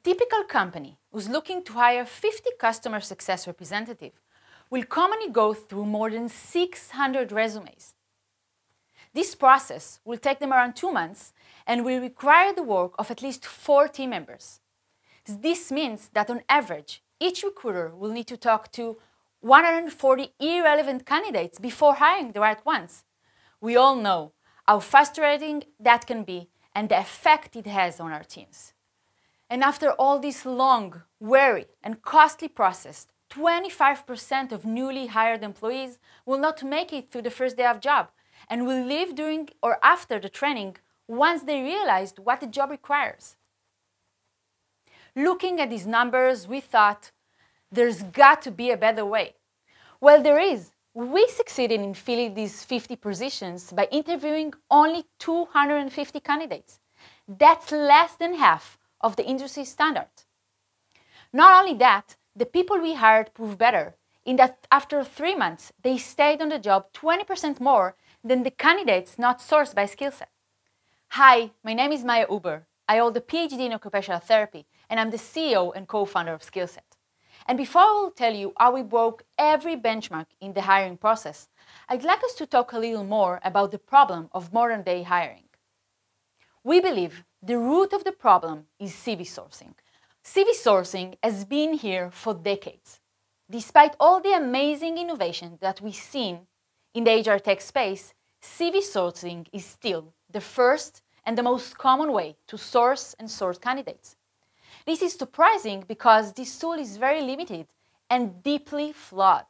typical company who's looking to hire 50 customer success representatives will commonly go through more than 600 resumes. This process will take them around 2 months and will require the work of at least 4 team members. This means that on average, each recruiter will need to talk to 140 irrelevant candidates before hiring the right ones. We all know how frustrating that can be and the effect it has on our teams. And after all this long, weary, and costly process, 25% of newly hired employees will not make it through the first day of job and will leave during or after the training once they realized what the job requires. Looking at these numbers, we thought, there's got to be a better way. Well, there is. We succeeded in filling these 50 positions by interviewing only 250 candidates. That's less than half of the industry standard. Not only that, the people we hired proved better in that after 3 months, they stayed on the job 20% more than the candidates not sourced by Skillset. Hi, my name is Maya Uber. I hold a PhD in occupational therapy, and I'm the CEO and co-founder of Skillset. And before I will tell you how we broke every benchmark in the hiring process, I'd like us to talk a little more about the problem of modern-day hiring. We believe the root of the problem is CV sourcing. CV sourcing has been here for decades. Despite all the amazing innovation that we've seen in the HR tech space, CV sourcing is still the first and the most common way to source and sort candidates. This is surprising because this tool is very limited and deeply flawed.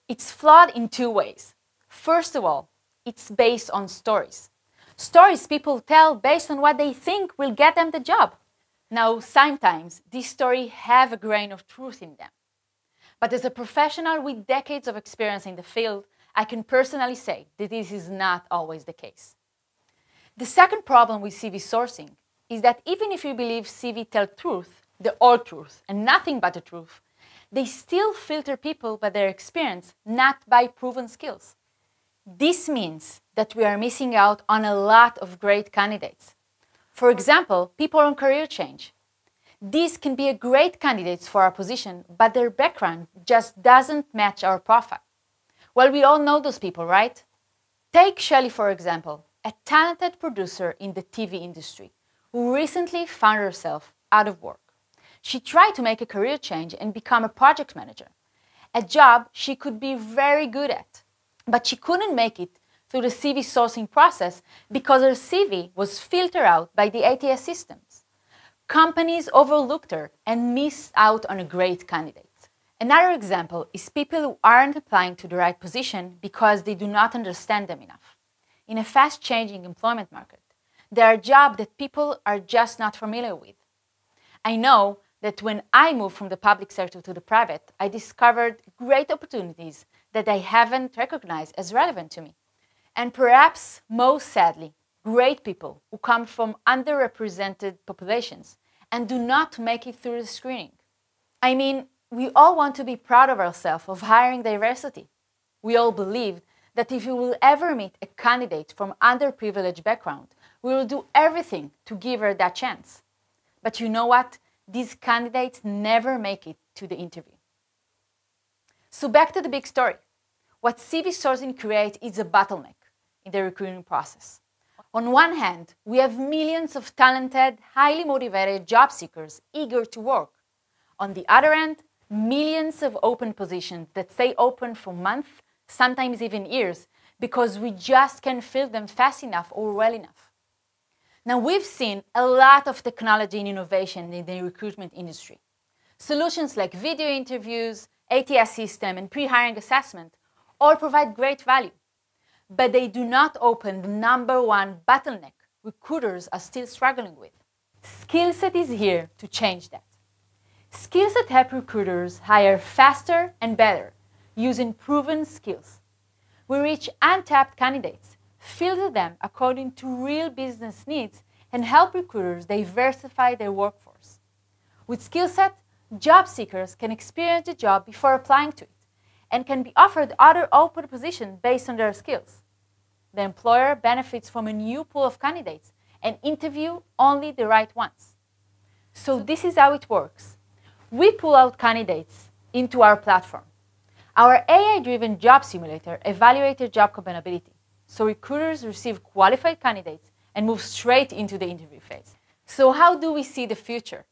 It's flawed in 2 ways. First of all, it's based on stories. Stories people tell based on what they think will get them the job. Now, sometimes these stories have a grain of truth in them. But as a professional with decades of experience in the field, I can personally say that this is not always the case. The second problem with CV sourcing is that even if you believe CV tell truth, the whole truth, and nothing but the truth, they still filter people by their experience, not by proven skills. This means that we are missing out on a lot of great candidates. For example, people on career change. These can be great candidates for our position, but their background just doesn't match our profile. Well, we all know those people, right? Take Shelley, for example, a talented producer in the TV industry who recently found herself out of work. She tried to make a career change and become a project manager, a job she could be very good at. But she couldn't make it through the CV sourcing process because her CV was filtered out by the ATS systems. Companies overlooked her and missed out on a great candidate. Another example is people who aren't applying to the right position because they do not understand them enough. In a fast-changing employment market, there are jobs that people are just not familiar with. I know that when I moved from the public sector to the private, I discovered great opportunities that I haven't recognized as relevant to me. And perhaps most sadly, great people who come from underrepresented populations and do not make it through the screening. I mean, we all want to be proud of ourselves of hiring diversity. We all believe that if we will ever meet a candidate from underprivileged background, we will do everything to give her that chance. But you know what? These candidates never make it to the interview. So back to the big story. What CV sourcing creates is a bottleneck in the recruiting process. On one hand, we have millions of talented, highly motivated job seekers eager to work. On the other hand, millions of open positions that stay open for months, sometimes even years, because we just can't fill them fast enough or well enough. Now, we've seen a lot of technology and innovation in the recruitment industry. Solutions like video interviews, ATS system, and pre-hiring assessment all provide great value, but they do not open the #1 bottleneck recruiters are still struggling with. Skillset is here to change that. Skillset helps recruiters hire faster and better using proven skills. We reach untapped candidates, filter them according to real business needs, and help recruiters diversify their workforce. With Skillset, job seekers can experience the job before applying to it and can be offered other open positions based on their skills. The employer benefits from a new pool of candidates and interview only the right ones. So this is how it works. We pull out candidates into our platform. Our AI-driven job simulator evaluates job compatibility, so recruiters receive qualified candidates and move straight into the interview phase. So how do we see the future?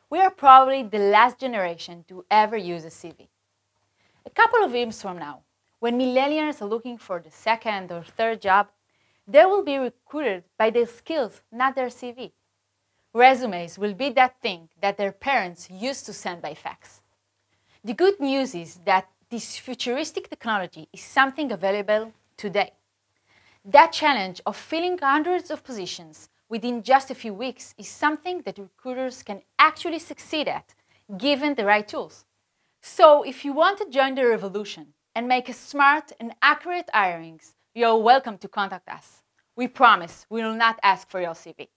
We are probably the last generation to ever use a CV. A couple of years from now, when millennials are looking for the second or third job, they will be recruited by their skills, not their CV. Resumes will be that thing that their parents used to send by fax. The good news is that this futuristic technology is something available today. That challenge of filling hundreds of positions within just a few weeks is something that recruiters can actually succeed at, given the right tools. So if you want to join the revolution and make a smart and accurate hirings, you're welcome to contact us. We promise we will not ask for your CV.